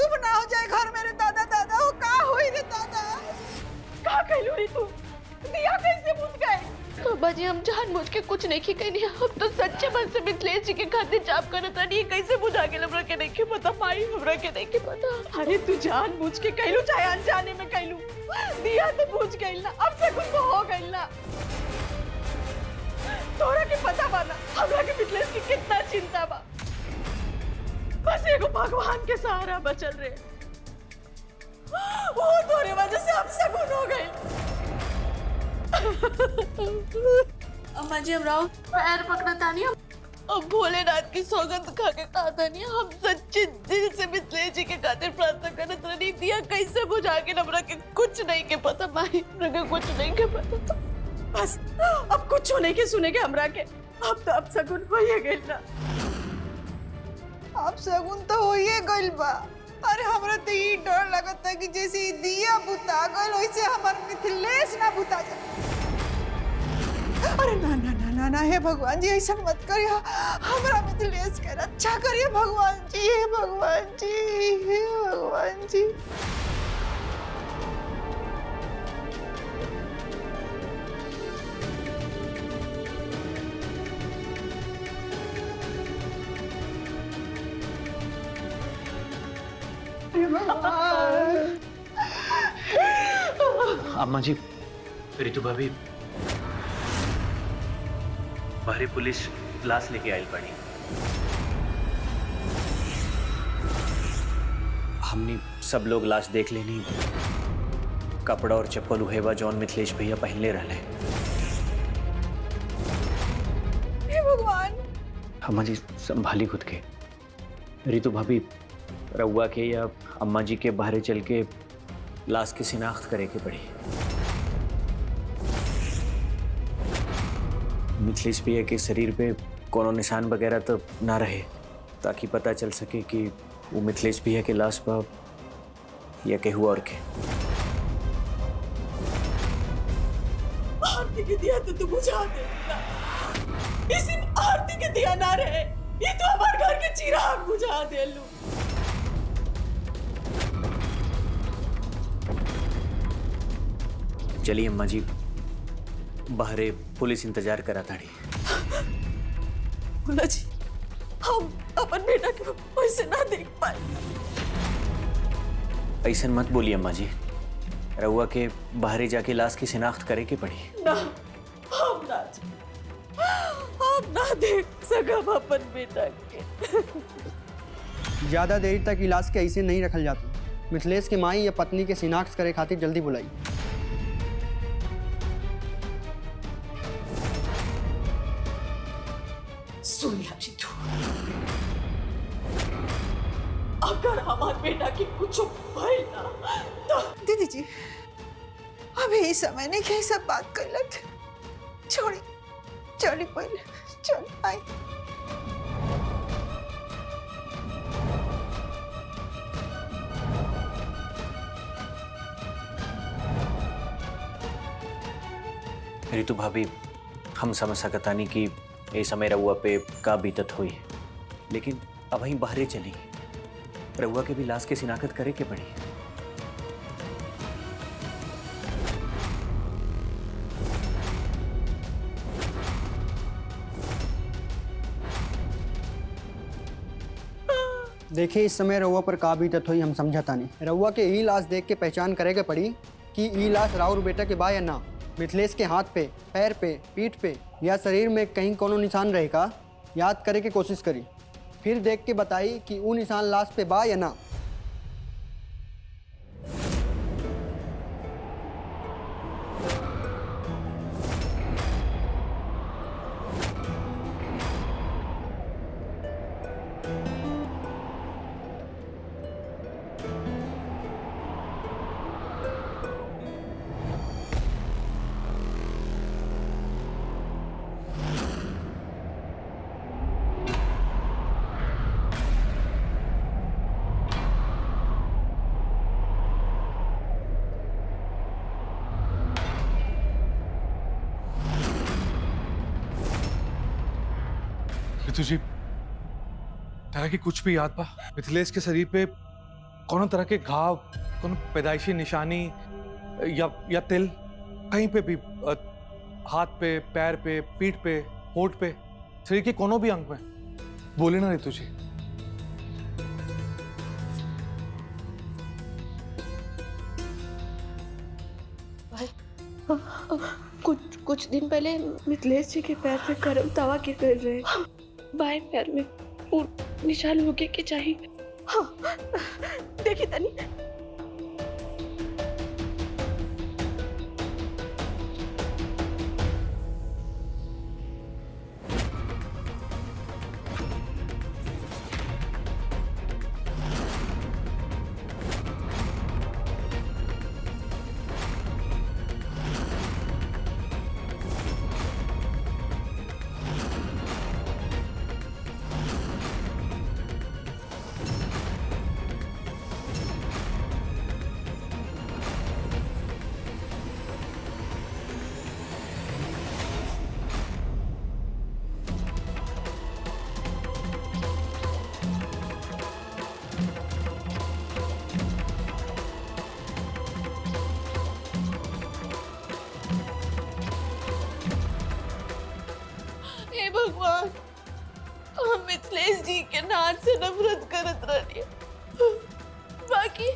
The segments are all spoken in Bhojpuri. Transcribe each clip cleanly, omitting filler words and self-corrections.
शुभ ना हो जाए घर मेरे दादा दादा हो का होई रे दादा। का कहलू रे तू? दिया कैसे बुझ गए? अब्बा जी हम जानबूझ के कुछ नहीं कहनी, हम तो सच्चे मन से मिथिलेश जी के खातिर जाप करत रही। कैसे बुझा के हमरा के नहीं के पता माई, हमरा के नहीं के पता। अरे तू जानबूझ के कहलू चाहे अनजाने में कहलू, दिया तो बुझ गई ना, अब से कुछ हो गई ना। तोरा के पता बा ना हमरा के मिथिलेश की कितना चिंता बा। बस एगो भगवान के सहारा बचल रे, वो तोरे वजह से अब से गुन हो गई। अम्मा जी हमरा पैर पकड़ता नहीं, अब भोलेनाथ की सौगंध खा के खाता नहीं, हम सच्चे दिल से मिथिलेश जी के खातिर प्रार्थना करत रही। दिया कैसे बुझा के हमरा के कुछ नहीं के पता माई, हमरा के कुछ नहीं के पता। बस अब कुछ होने के सुनेगे हमरा के, अब तो अब सगुन हो ही गई ना। अब सगुन तो होइए गइल बा। अरे हमरा तो ये डर लगता कि जैसे ई दिया बुता गइल वैसे हमार मिथिलेश ना बुता जाए। अरे ना ना ना ना ना, हे भगवान जी ऐसा मत करिए, हमरा मिथिलेश के रक्षा करिए भगवान जी, हे भगवान जी, हे भगवान जी। अम्मा जी, रितु भाभी बाहरी पुलिस लाश लेके आयल पड़ी। हमने सब लोग लाश देख लेनी, कपड़ा और चप्पल उहेबा जौन मिथिलेश भैया पहनले रहले। हे भगवान। अम्मा जी संभाली खुद के। रितु भाभी रउआ के या अम्मा जी के बाहरे चल के लाश की शिनाख्त करे के पड़ी। मिथिलेश भैया के शरीर पे कोनो निशान वगैरह तो ना रहे, ताकि पता चल सके कि वो मिथिलेश भैया के लाश पर या केहू और के। आरती के दिया तो तू बुझा दे ना, इसी आरती के दिया ना रहे, ये तो हमारे घर के चिराग बुझा दे लू। चलिए अम्मा जी, बाहरे पुलिस इंतजार करा ताड़ी। बोला जी हम अपन बेटा के वैसे ना देख पाए। ऐसा मत बोलिए अम्मा जी, रउआ के बाहरे जाके लाश की शिनाख्त करे के पड़ी। ना हम ना देख सकब अपन बेटा के। ज्यादा देर तक इलाज के ऐसे नहीं रखल जाता। मिथिलेश के माई या पत्नी के शिनाख्त करे खातिर जल्दी बुलाई। सुन लिया जी तू, अगर हमारे बेटा की कुछ भइल ना तो दीदी जी अभी इस समय नहीं के सब बात कर लग छोड़ी, चली पहले चल आई। रितु भाभी हम समझ सकतानी कि ये समय रउआ पे का बीतत हुई, लेकिन अब वहीं बाहरे चली, रउआ के भी लाश के शिनाख्त करे के पड़ी। देखिए इस समय रउआ पर का बीतत हुई हम समझता नहीं। रउआ के ई लाश देख के पहचान करे के पड़ी कि ई लाश राउर बेटा के बा या ना। मिथिलेश के हाथ पे, पैर पे, पीठ पे या शरीर में कहीं कोनो निशान रहे का याद करे के कोशिश करी, फिर देख के बताई कि वो निशान लाश पे बा या ना। रितु जी, तारा की कुछ भी याद बा? मिथिलेश के शरीर पे कोनो तरह के घाव, कोनो पैदाइशी निशानी या तिल कहीं पे भी, हाथ पे, पैर पे, पीठ पे, होठ पे, शरीर के कोनो भी अंग में? बोले ना रितु जी। कुछ दिन पहले मिथिलेश जी के पैर पे गर्म तवा गिर कर रहे, बाएं पैर में निशान हो गया कि चाहिए। हाँ, देखी तनी। हे भगवान, हम मिथिलेश जी के नाच से नफरत करत रही, बाकी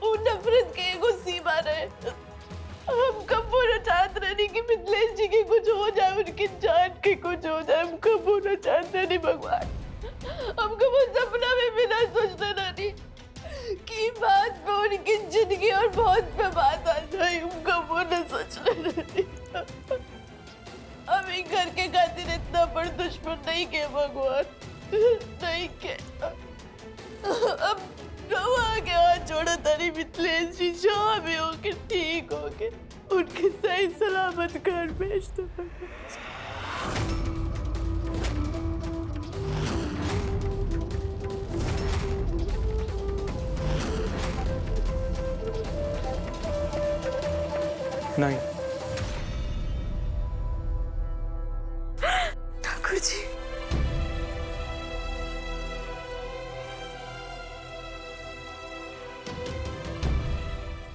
वो नफरत के एगो सीमा रहे। हम कब न चाहत रही कि मिथिलेश जी के कुछ हो जाए, उनकी जान के कुछ हो जाए। हम कब न चाहत रही भगवान, हम कब सपना में भी ना सोचते रही कि बात में उनकी जिंदगी और बहुत पे बात आ जाए। हम कब न सोच रही अभी घर के खातिर इतना बड़ दुश्मन नहीं के भगवान, नहीं के। अब रवा के हाथ जोड़ा तारी मिथिलेश जी, जो भी हो के ठीक हो के उनके सही सलामत घर भेज दो। नहीं ठाकुर जी,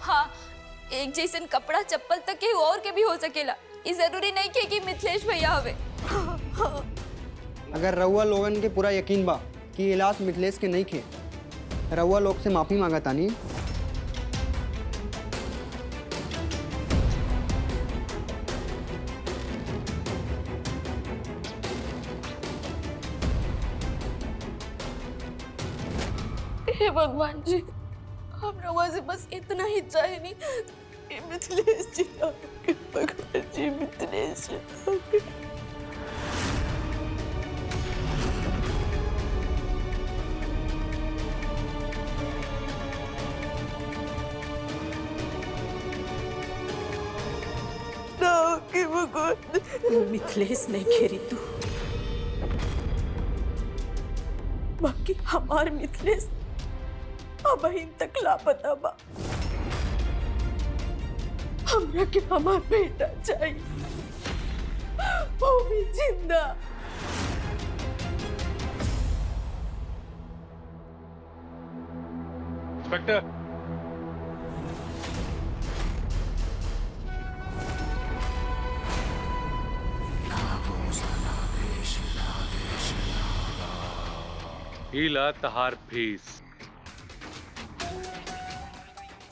हाँ, एक जैसन कपड़ा चप्पल तक के और के भी हो सकेला। ये जरूरी नहीं के कि मिथिलेश भैया हवे। अगर रउआ लोगन के पूरा यकीन बा कि इलाज मिथिलेश के नहीं खे, रउआ लोग से माफी मांगा तानी। हे भगवान जी, हम रवा से बस इतना ही चाहे नहीं कि मिथिलेश जी आके, भगवान जी मिथिलेश जी आके। भगवान मिथिलेश नहीं खेरी तू, बाकी हमार मिथिलेश अब अहिन तक लापता बा। हमरा के हमार बेटा चाहिए, वो भी जिंदा। इंस्पेक्टर, हीला तहार फीस।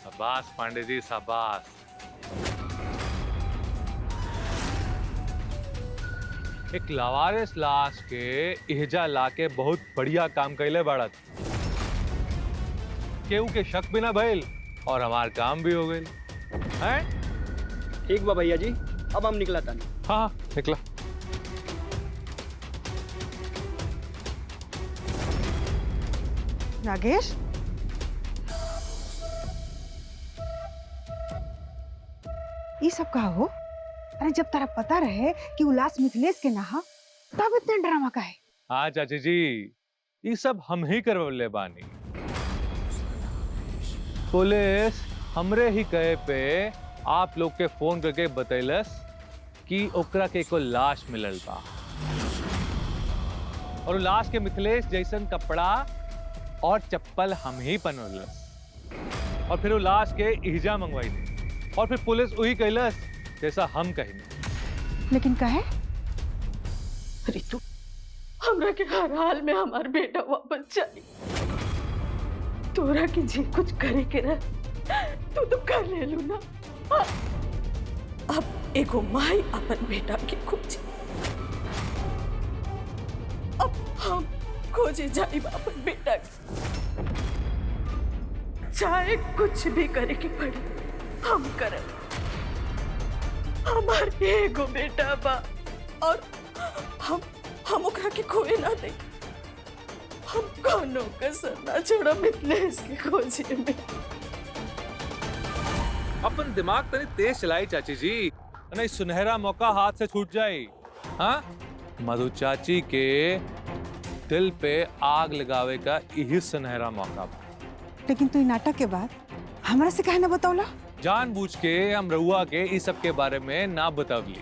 शाबाश पांडे जी, शाबाश। एक लावारिस लाश के इहजा लाके बहुत बढ़िया काम कैले बाड़त। केहू के शक भी ना भइल और हमार काम भी हो गइल। हैं? ठीक बा भैया जी, अब हम निकला तानी। हाँ, निकला। नागेश, ये सब कहा हो? अरे जब तारा पता रहे कि उल्लास मिथिलेश के नहा, तब इतने ड्रामा का है। हाँ चाची जी, ये सब हम ही करवले बानी। पुलिस हमरे ही कहे पे आप लोग के फोन करके बतैलस कि ओकरा के को लाश मिलल बा, और लाश के मिथिलेश जैसन कपड़ा और चप्पल हम ही पहनौलस। और फिर वो लाश के इजा मंगवाई थी और फिर पुलिस वही कैलस जैसा हम कहेंगे। लेकिन कहे रितु, हमरा के हर हाल में हमार बेटा वापस चाहिए। तोरा के जी कुछ करे के रह, तू तो कर ले लू ना। अब एगो माई अपन बेटा के खोजे, अब हम खोजे जाई अपन बेटा के। चाहे कुछ भी करे के पड़े हम करे। हमार एगो बेटा बा और हम ओकरा के खोए ना दे। हम कोनो कसर ना छोड़ा मिथिलेश के खोजे में। अपन दिमाग तनी तेज चलाई चाची जी, नहीं सुनहरा मौका हाथ से छूट जाए। हाँ, मधु चाची के दिल पे आग लगावे का यही सुनहरा मौका। लेकिन तू नाटक के बाद हमरा से काहे ना बतौला? जानबूझ के हम रहुआ के इस सब के बारे में ना बतावली।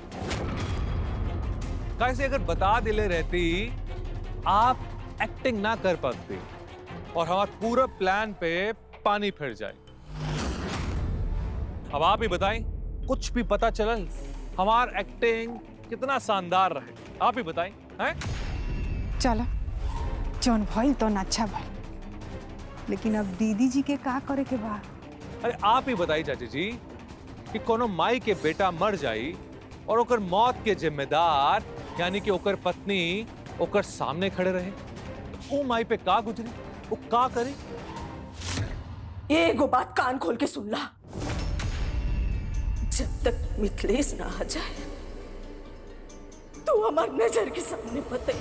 कैसे अगर बता दिले रहती आप एक्टिंग ना कर पाते और हमारे पूरा प्लान पे पानी फिर जाए। अब आप ही बताएं, कुछ भी पता चलल हमार एक्टिंग कितना शानदार रहे, आप ही बताएं। हैं? चला, जौन भइल तो अच्छा भइल, लेकिन अब दीदी जी के का करे के बा? अरे आप ही बताइए चाची जी कि कोनो माई के बेटा मर जाई और ओकर मौत के जिम्मेदार यानी कि ओकर पत्नी ओकर सामने खड़े रहे, तो वो माई पे का गुजरी, वो का करे? एगो बात कान खोल के सुन ला, जब तक मिथिलेश ना आ जाए तू हमार नजर के सामने पते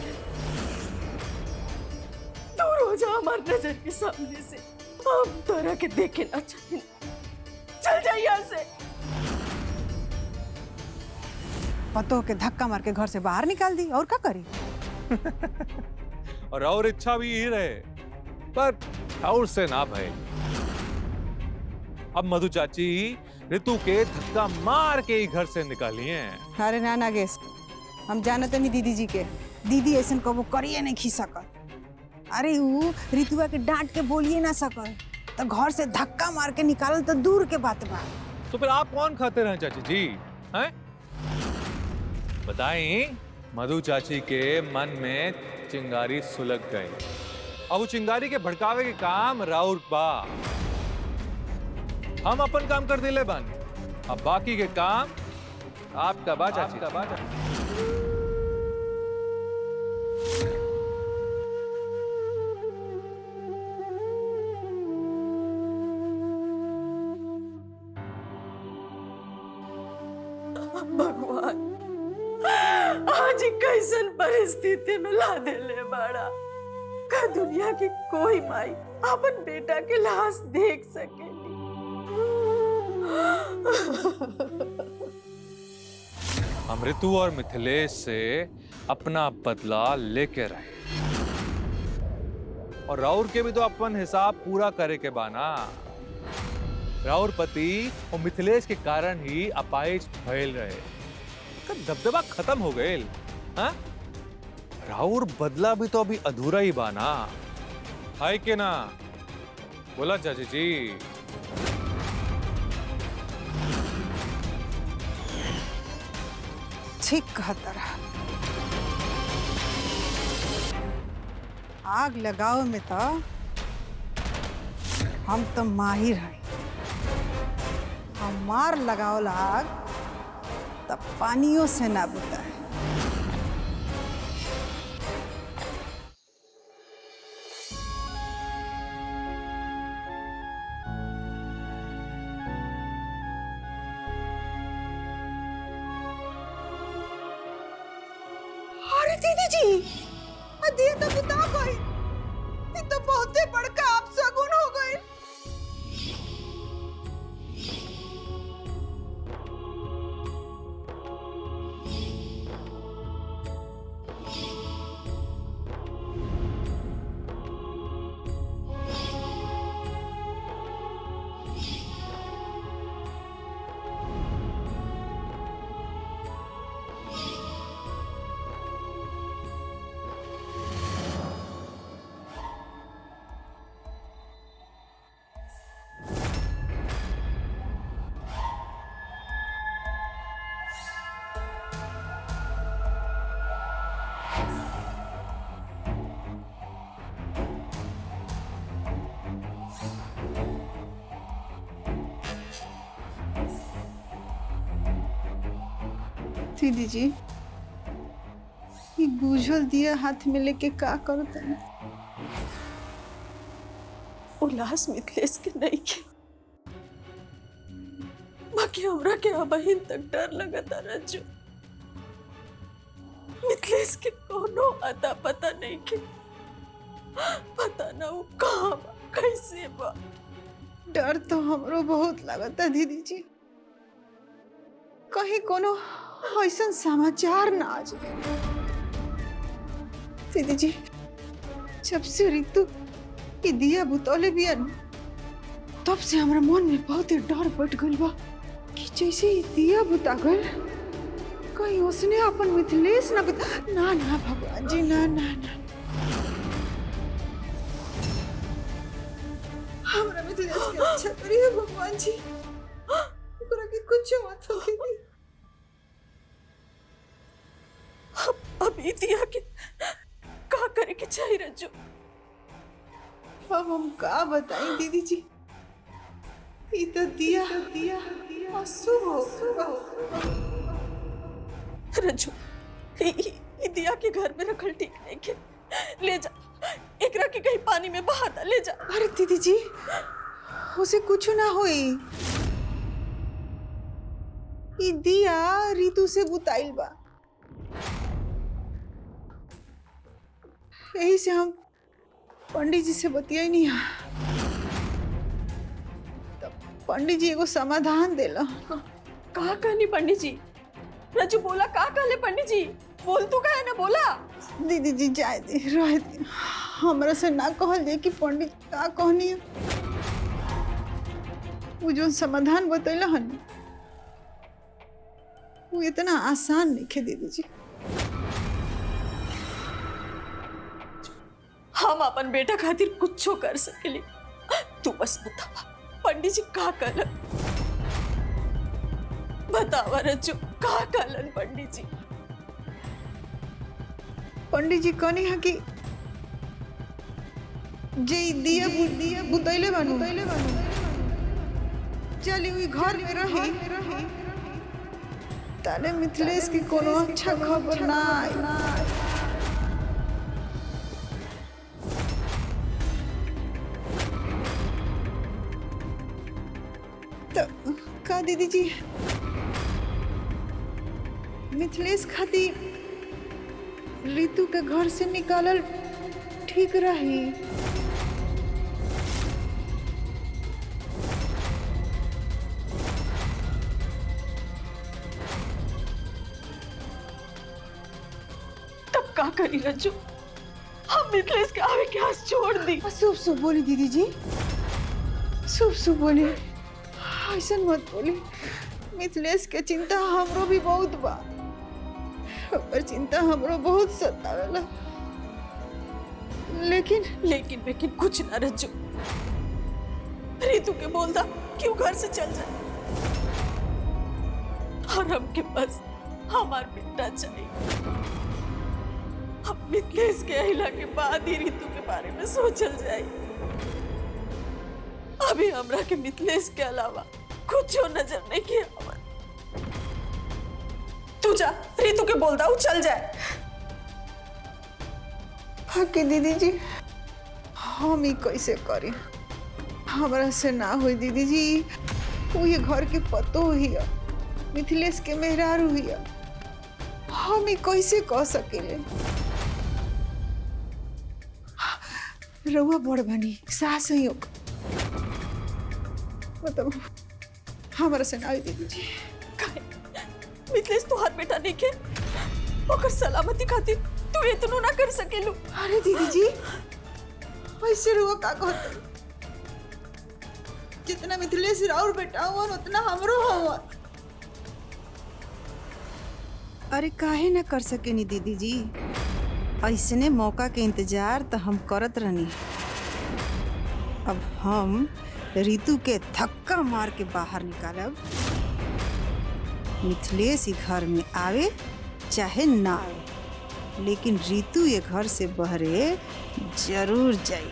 दूर हो जा हमार नजर के सामने से। हम तोरा के देखे ना चाहिए, चल जा यहाँ से। पतो के धक्का मार के घर से बाहर निकाल दी, और क्या करी? और इच्छा भी यही रहे, पर और से ना भय। अब मधु चाची ऋतु के धक्का मार के ही घर से निकाली हैं। अरे ना नागेश, हम जानते नहीं दीदी जी के, दीदी ऐसा कबो करिए नहीं खी सकत। अरे वो ऋतुआ के डांट के बोलिए ना सकल, तो घर से धक्का मार के निकालल तो दूर के बात बा। तो फिर आप कौन खाते रहे चाची जी? हैं? बताएं, मधु चाची के मन में चिंगारी सुलग गई। अब वो चिंगारी के भड़कावे के काम राउर बा। हम अपन काम कर दिले बानी, अब बाकी के काम आपका बा चाची। भगवान, आज कैसन परिस्थिति में ला देले बाड़ा। का दुनिया की कोई माई अपन बेटा के लाश देख सकेली? हम ऋतु और मिथिलेश से अपना बदला लेके रहे, और राउर के भी तो अपन हिसाब पूरा करे के बाना। राउर पति और मिथिलेश के कारण ही अपाहिज फैल रहे, का दबदबा खत्म हो गए। हाँ? राउर बदला भी तो अभी अधूरा ही बाना, है कि ना? बोला चाची जी। ठीक कहता रहा, आग लगाओ में तो हम तो माहिर हैं। हमार लगाओ आग तब पानियों से ना बुता है। अरे दीदी जी, दिया तो बुता गई, ये तो बहुते बड़का आप सगुन हो गई। दीदी जी ये बूझल दिया हाथ में लेके का करते हैं? उल्लास मिथिलेश के नहीं के बाकी हमरा के अबहिन तक डर लगता रज्जू। मिथिलेश के कोनो अता पता नहीं के, पता ना वो कहाँ बा, कैसे बा। डर तो हमरो बहुत लगता दीदी जी, कहीं कोनो ऐसा समाचार ना आ जाए। दीदी जी जब से ऋतु ये दिया बुतौले बिया न, तब से हमारा मन में बहुत ही डर बैठ गइल बा कि जैसे ये दिया बुता गइल कहीं उसने अपन मिथिलेश ना बुता। ना ना भगवान जी ना ना ना, हमारा मिथिलेश के अच्छा करिए भगवान जी, ओकरा के कुछ मत होके दी। अब ई दिया के का करे के चाहिए रज्जू? अब हम का बताएं दीदी जी, ये तो दिया अशुभ हो। रज्जू ई दिया के घर में रखल ठीक नहीं के, ले जा एकरा के कहीं पानी में बहा दा, ले जा। अरे दीदी जी उसे कुछ ना होई, ये दिया ऋतु से बुताइल बा, यही से हम पंडित जी से बतियाई नहीं है। पंडित जी एगो समाधान देला। कहा कहनी पंडित जी? रज्जू बोला का कहले पंडित जी? बोल तू का है ना बोला। दीदी जी जाए दे रह दे, हमरा से ना कहल जाए कि पंडित का कहनी है। वो जो समाधान बतैला हन वो इतना आसान नहीं है दीदी जी। हम अपन बेटा खातिर कुछो कर सकेली, तू बस बतावा पंडित जी का कहलन, बतावा रज्जू का कहलन पंडित जी? पंडित जी कहनी है कि जे दिया बुतैले बानू चली हुई घर में रही ताले मिथिलेश की कोनो अच्छा खबर ना आई। तो का दीदी जी मिथिलेश खातिर ऋतु के घर से निकालल ठीक रही? तब का करी रज्जू? हम मिथिलेश के आवे के हाथ छोड़ दी। शुभ शुभ बोली दीदी जी, शुभ शुभ बोली, ऐसा मत बोली। मिथिलेश के चिंता हमरो भी बहुत बा, ओकर चिंता हमरो बहुत सतावेला। लेकिन कुछ ना रज्जू, ऋतु के बोल दा कि वो घर से चल जाए और हमके पास हमार बेटा चाहिए। अब मिथिलेश के अहिला के बाद ही ऋतु के बारे में सोचल जाए। अभी हमरा के मिथिलेश के अलावा कुछ नजर नहीं किया। तू जा ऋतु के बोल दा वो चल जाए। हके दीदी जी हम ही कैसे करी, हमरा से ना हुई दीदी जी। वो ये घर के पतो ही है, मिथिलेश के मेहरारू ही है, हम ही कैसे कह सकेले। रउआ बड़ बनी सास ही हो, मतलब हमरा से ना हुई दीदी जी। मिथिलेश तुहार बेटा नहीं के, ओकर सलामती खातिर तू इतनो ना कर सकेलू। अरे दीदी जी ऐसे रुआ का कहते, जितना मिथिलेश राउर बेटा हुआ उतना हमरो हुआ। अरे काहे ना कर सकेनी दीदी जी, ऐसने मौका के इंतजार तो हम करत रहनी। अब हम ऋतु के धक्का मार के बाहर निकालब, मिथिलेश ही घर में आवे चाहे ना आवे, लेकिन ऋतु ये घर से बहरे जरूर जाई।